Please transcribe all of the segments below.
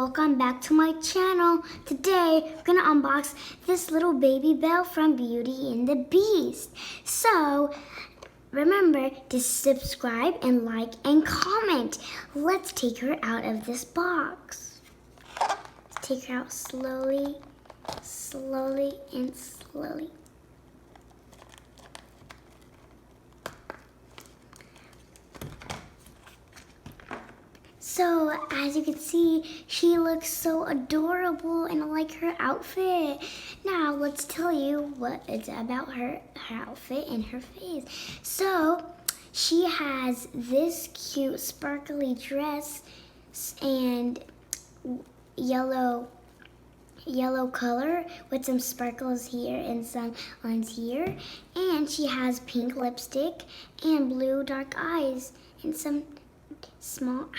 welcome back to my channel. Today we're gonna unbox this little baby Belle from Beauty and the Beast. So remember to subscribe and like and comment. Let's take her out of this box. Take her out slowly, slowly and slowly. So, as you can see, she looks so adorable and I like her outfit. Now, let's tell you what it's about her outfit and her face. So, she has this cute sparkly dress and yellow color with some sparkles here and some lines here. And she has pink lipstick and blue dark eyes and some small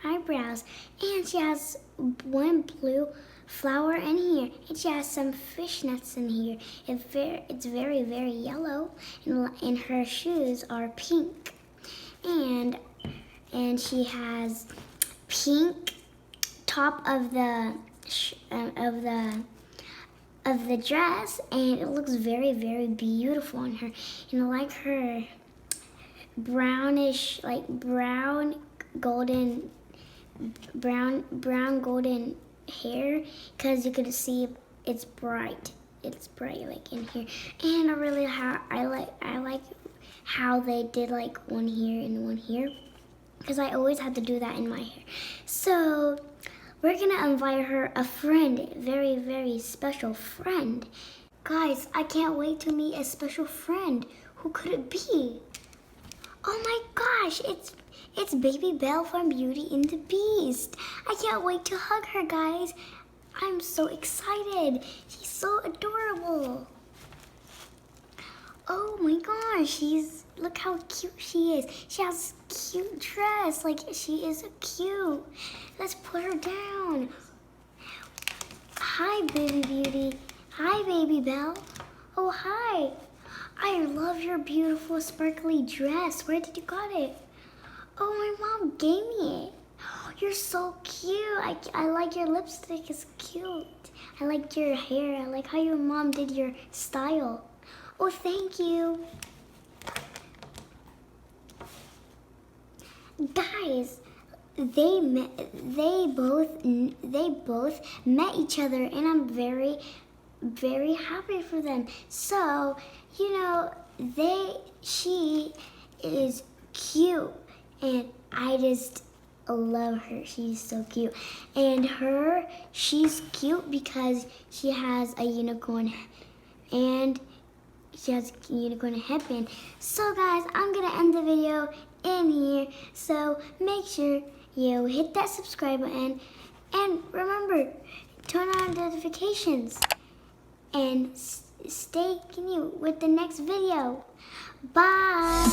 eyebrows, and she has one blue flower in here, and she has some fishnets in here. It's very yellow, and her shoes are pink, and she has pink top of the dress, and it looks very beautiful on her. And I like her brownish, like brown golden hair, because you can see it's bright like in here. And I like how they did like one here and one here, because I always had to do that in my hair. So we're gonna invite her a friend, very special friend. Guys, I can't wait to meet a special friend. Who could it be? Oh my gosh, it's baby Belle from Beauty and the Beast. I can't wait to hug her, guys. I'm so excited. She's so adorable. Oh my gosh, look how cute she is. She has a cute dress, like she is so cute. Let's put her down. Hi, baby Beauty. Hi, baby Belle. Oh, hi. I love your beautiful sparkly dress. Where did you got it? Oh, my mom gave me it. You're so cute. I like your lipstick. It's cute. I like your hair. I like how your mom did your style. Oh, thank you. Guys, they both met each other, and I'm very happy for them. So, you know, she is cute, and I just love her. She's so cute. And she's cute because she has a unicorn, and she has a unicorn headband. So guys, I'm gonna end the video in here. So make sure you hit that subscribe button, and remember, turn on notifications, and stay tuned with the next video. Bye.